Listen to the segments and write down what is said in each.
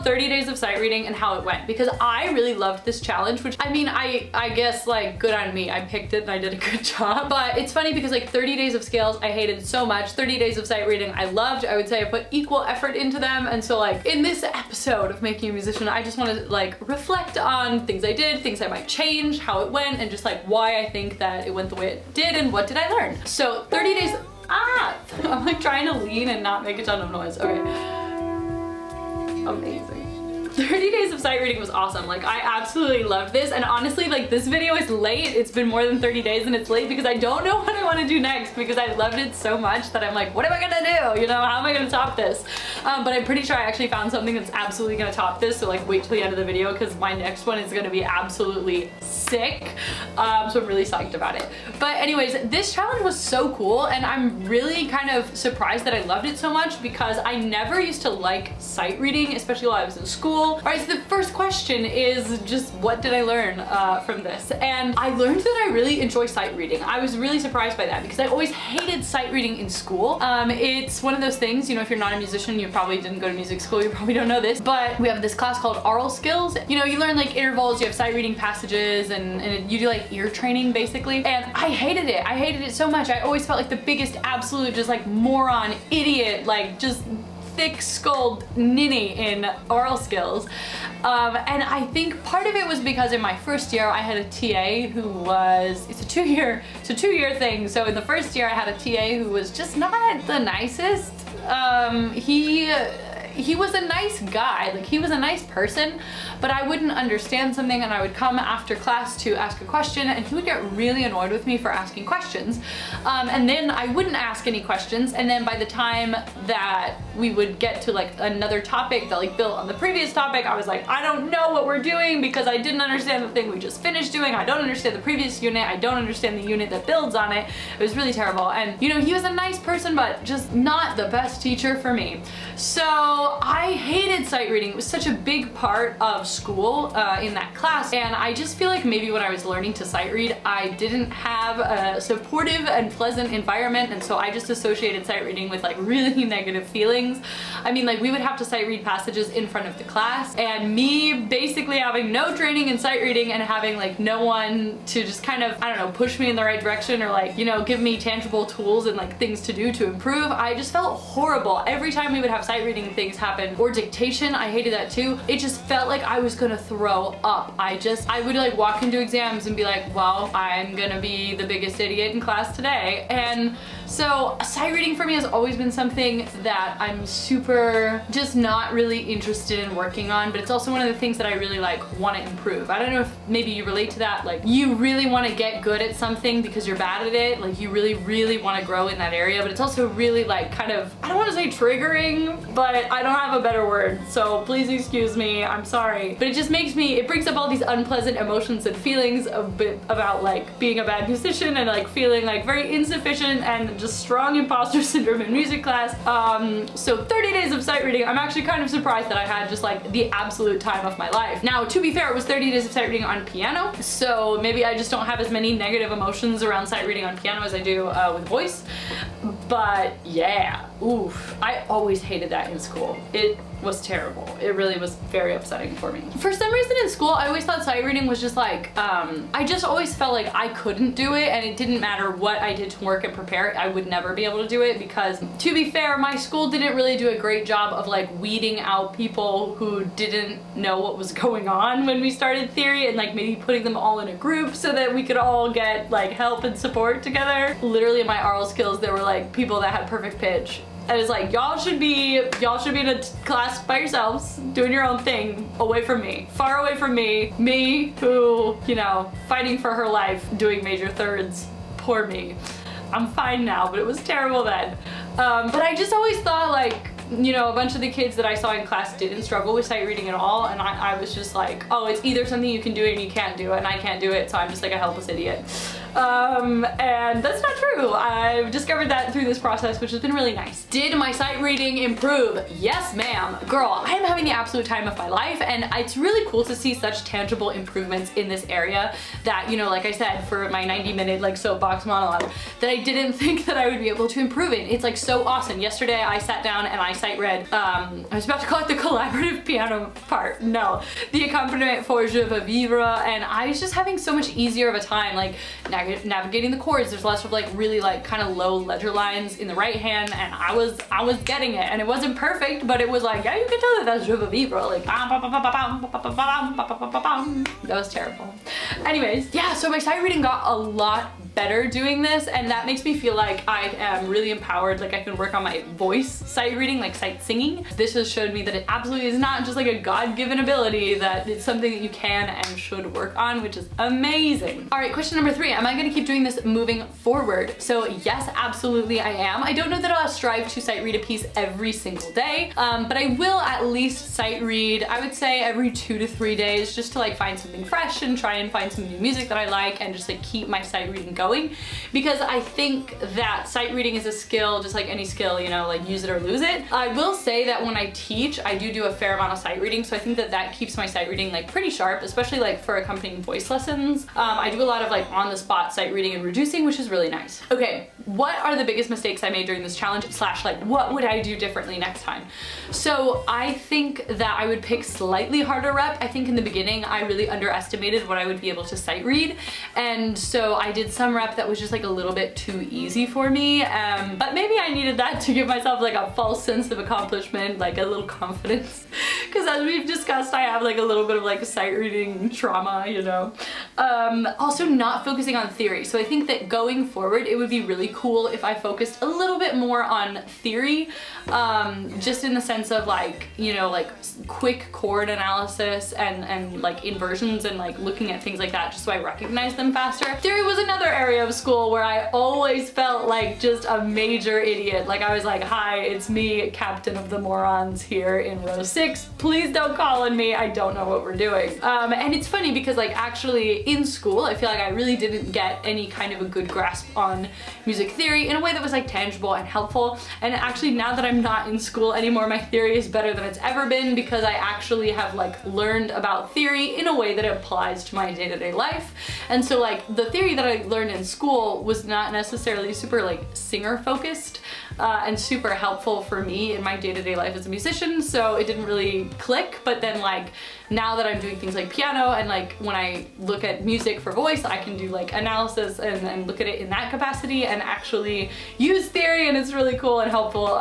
30 days of sight reading and how it went, because I really loved this challenge, which I mean, I guess like good on me. I picked it and I did a good job. But it's funny because like 30 days of scales I hated so much. 30 days of sight reading I loved. I would say I put equal effort into them. And so like in this episode of Making a Musician, I just want to like reflect on things I did, things I might change, how it went, and just like why I think that it went the way it did and what did I learn. So 30 days, I'm like trying to lean and not make a ton of noise. Okay. Amazing. 30 days of sight reading was awesome. Like I absolutely loved this, and honestly like this video is late. It's been more than 30 days and it's late because I don't know what I want to do next, because I loved it so much that I'm like, what am I gonna do? You know, how am I gonna top this? But I'm pretty sure I actually found something that's absolutely gonna top this, so like wait till the end of the video because my next one is gonna be absolutely sick. So I'm really psyched about it. But anyways, this challenge was so cool, and I'm really kind of surprised that I loved it so much because I never used to like sight reading, especially while I was in school. All right, so the first question is just what did I learn from this? And I learned that I really enjoy sight reading. I was really surprised by that because I always hated sight reading in school. It's one of those things, you know, if you're not a musician, you probably didn't go to music school, you probably don't know this, but we have this class called oral skills. You know, you learn like intervals, you have sight reading passages, and you do like ear training basically. And I hated it. I hated it so much. I always felt like the biggest absolute just like moron, idiot, like just thick-skulled ninny in oral skills. And I think part of it was because in my first year I had a TA who was, it's a two-year thing. So in the first year I had a TA who was just not the nicest. He was a nice guy, like he was a nice person, but I wouldn't understand something and I would come after class to ask a question and he would get really annoyed with me for asking questions. And then I wouldn't ask any questions, and then by the time that we would get to like another topic that like built on the previous topic, I was like, I don't know what we're doing because I didn't understand the thing we just finished doing. I don't understand the previous unit. I don't understand the unit that builds on it. It was really terrible. And you know, he was a nice person, but just not the best teacher for me. So I hated sight reading. It was such a big part of school in that class, and I just feel like maybe when I was learning to sight read, I didn't have a supportive and pleasant environment, and so I just associated sight reading with like really negative feelings. I mean, like we would have to sight read passages in front of the class, and me basically having no training in sight reading and having like no one to just kind of, I don't know, push me in the right direction or like, you know, give me tangible tools and like things to do to improve. I just felt horrible. Every time we would have sight reading things happen, or dictation, I hated that too. It just felt like I was gonna throw up. I would like walk into exams and be like, well, I'm gonna be the biggest idiot in class today. And so sight reading for me has always been something that I'm super just not really interested in working on, but it's also one of the things that I really like want to improve. I don't know if maybe you relate to that, like you really want to get good at something because you're bad at it, like you really want to grow in that area, but it's also really like kind of, I don't want to say triggering, but I don't have a better word, so please excuse me, I'm sorry. But it just makes me, it brings up all these unpleasant emotions and feelings a bit about like being a bad musician and like feeling like very insufficient and just strong imposter syndrome in music class. So 30 days of sight reading, I'm actually kind of surprised that I had just like the absolute time of my life. Now, to be fair, it was 30 days of sight reading on piano, so maybe I just don't have as many negative emotions around sight reading on piano as I do with voice. But yeah, oof, I always hated that in school. It was terrible. It really was very upsetting for me. For some reason in school, I always thought sight reading was just like, I just always felt like I couldn't do it, and it didn't matter what I did to work and prepare, I would never be able to do it because, to be fair, my school didn't really do a great job of like weeding out people who didn't know what was going on when we started theory, and like maybe putting them all in a group so that we could all get like help and support together. Literally in my oral skills, there were like people that had perfect pitch. I was like, y'all should be in a class by yourselves, doing your own thing, away from me. Far away from me. Me, who, you know, fighting for her life, doing major thirds. Poor me. I'm fine now, but it was terrible then. But I just always thought like, you know, a bunch of the kids that I saw in class didn't struggle with sight reading at all, and I was just like, oh, it's either something you can do and you can't do it, and I can't do it, so I'm just like a helpless idiot. And that's not true. I've discovered that through this process, which has been really nice. Did my sight reading improve? Yes, ma'am. Girl, I am having the absolute time of my life, and it's really cool to see such tangible improvements in this area that, you know, like I said, for my 90-minute like soapbox monologue, that I didn't think that I would be able to improve in. It's like so awesome. Yesterday I sat down and I sight read, I was about to call it the collaborative piano part. No, the accompaniment for Je veux vivre, and I was just having so much easier of a time like navigating the chords. There's lots of like really like kind of low ledger lines in the right hand, and I was getting it, and it wasn't perfect, but it was like, yeah, you can tell that that's Je veux vivre, like that was terrible. Anyways, yeah, so my sight reading got a lot better doing this, and that makes me feel like I am really empowered, like I can work on my voice sight reading, like sight singing. This has showed me that it absolutely is not just like a God-given ability, that it's something that you can and should work on, which is amazing. All right, question number 3, am I gonna keep doing this moving forward? So yes, absolutely I am. I don't know that I'll strive to sight read a piece every single day, but I will at least sight read, I would say every 2 to 3 days, just to like find something fresh and try and find some new music that I like and just like keep my sight reading going. Because I think that sight reading is a skill, just like any skill, you know, like use it or lose it. I will say that when I teach, I do a fair amount of sight reading, so I think that that keeps my sight reading like pretty sharp, especially like for accompanying voice lessons. I do a lot of like on the spot sight reading and reducing, which is really nice. Okay, what are the biggest mistakes I made during this challenge, slash like what would I do differently next time? So I think that I would pick slightly harder rep. I think in the beginning I really underestimated what I would be able to sight read, and so I did some rep that was just like a little bit too easy for me, but maybe I needed that to give myself like a false sense of accomplishment, like a little confidence, because as we've discussed, I have like a little bit of like sight reading trauma, you know. Also not focusing on theory, so I think that going forward it would be really cool if I focused a little bit more on theory, just in the sense of like, you know, like quick chord analysis and like inversions and like looking at things like that, just so I recognize them faster. Theory was another area of school where I always felt like just a major idiot. Like I was like, hi, it's me, captain of the morons here in row 6. Please don't call on me. I don't know what we're doing. And it's funny because like actually in school, I feel like I really didn't get any kind of a good grasp on music theory in a way that was like tangible and helpful. And actually now that I'm not in school anymore, my theory is better than it's ever been, because I actually have like learned about theory in a way that applies to my day-to-day life. And so like the theory that I learned in school was not necessarily super like singer focused and super helpful for me in my day-to-day life as a musician, so it didn't really click. But then like now that I'm doing things like piano and like when I look at music for voice, I can do like analysis and look at it in that capacity and actually use theory, and it's really cool and helpful,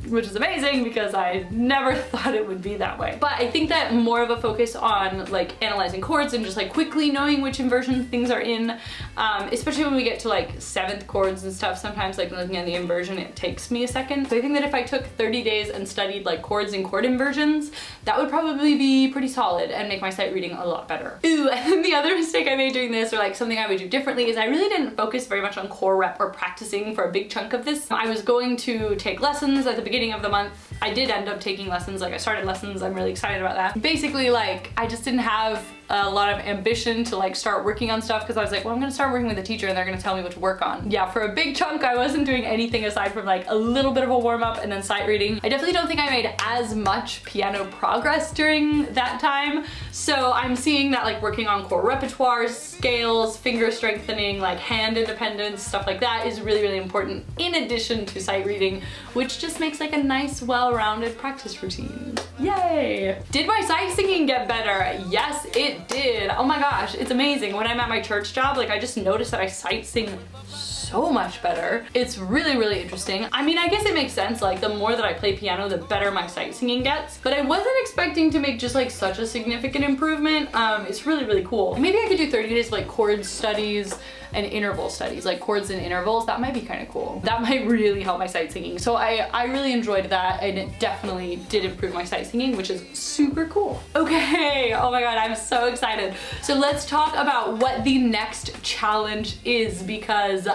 which is amazing because I never thought it would be that way. But I think that more of a focus on like analyzing chords and just like quickly knowing which inversion things are in, especially when we get to like 7th chords and stuff, sometimes like looking at the inversion, it takes me a second. So I think that if I took 30 days and studied like chords and chord inversions, that would probably be pretty solid and make my sight reading a lot better. Ooh, and then the other mistake I made doing this, or like something I would do differently, is I really didn't focus very much on core rep or practicing for a big chunk of this. I was going to take lessons at the beginning of the month. I did end up taking lessons, like I started lessons, I'm really excited about that. Basically like I just didn't have a lot of ambition to like start working on stuff, because I was like, well, I'm gonna start working with a teacher and they're gonna tell me what to work on. Yeah, for a big chunk I wasn't doing anything aside from like a little bit of a warm-up and then sight reading. I definitely don't think I made as much piano progress during that time, so I'm seeing that like working on core repertoire, scales, finger strengthening, like hand independence, stuff like that is really, really important in addition to sight reading, which just makes like a nice, well-rounded practice routine. Yay! Did my sight singing get better? Yes, it did. Oh my gosh, it's amazing. When I'm at my church job, like I just noticed that I sight sing so much better. It's really, really interesting. I mean, I guess it makes sense. Like the more that I play piano, the better my sight singing gets. But I wasn't expecting to make just like such a significant improvement. It's really, really cool. Maybe I could do 30 days of like chord studies and interval studies, like chords and intervals. That might be kind of cool. That might really help my sight singing. So I really enjoyed that, and it definitely did improve my sight singing, which is super cool. Okay, oh my god, I'm so excited. So let's talk about what the next challenge is, because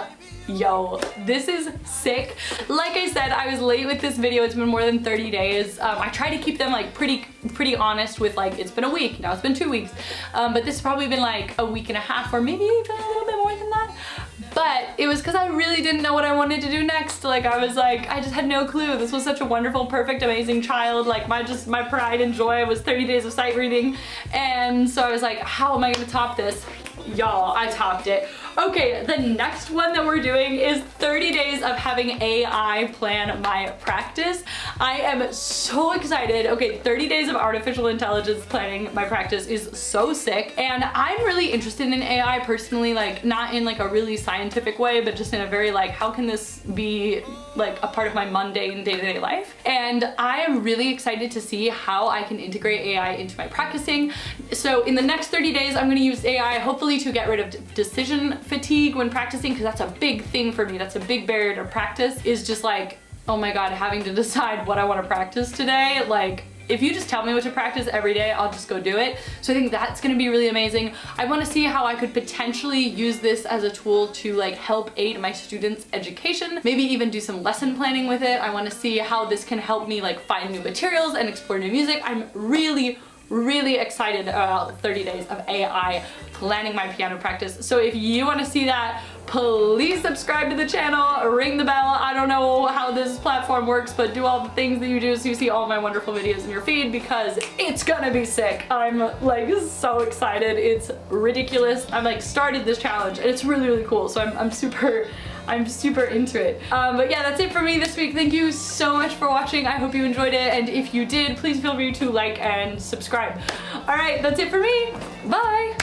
yo, this is sick. Like I said, I was late with this video. It's been more than 30 days. I try to keep them like pretty honest with like, it's been a week, now it's been 2 weeks. But this has probably been like a week and a half, or maybe even a little bit more than that. but it was because I really didn't know what I wanted to do next. Like I was like, I just had no clue. This was such a wonderful, perfect, amazing child. Like my pride and joy was 30 days of sight reading. And so I was like, how am I gonna top this? Y'all, I topped it. Okay, the next one that we're doing is 30 days of having AI plan my practice. I am so excited. Okay, 30 days of artificial intelligence planning my practice is so sick. And I'm really interested in AI personally, like not in like a really scientific way, but just in a very like, how can this be like a part of my mundane day-to-day life? And I am really excited to see how I can integrate AI into my practicing. So in the next 30 days, I'm gonna use AI hopefully to get rid of decision fatigue when practicing, because that's a big thing for me. That's a big barrier to practice, is just like, oh my god, having to decide what I want to practice today. Like, if you just tell me what to practice every day, I'll just go do it. So I think that's gonna be really amazing. I wanna see how I could potentially use this as a tool to like help aid my students' education, maybe even do some lesson planning with it. I wanna see how this can help me like find new materials and explore new music. I'm really excited about 30 days of AI planning my piano practice. So if you want to see that, please subscribe to the channel, ring the bell. I don't know how this platform works, but do all the things that you do so you see all my wonderful videos in your feed, because it's gonna be sick. I'm like so excited. It's ridiculous. I've like started this challenge and it's really cool. So I'm super into it. But yeah, that's it for me this week. Thank you so much for watching. I hope you enjoyed it. And if you did, please feel free to like and subscribe. All right, that's it for me. Bye.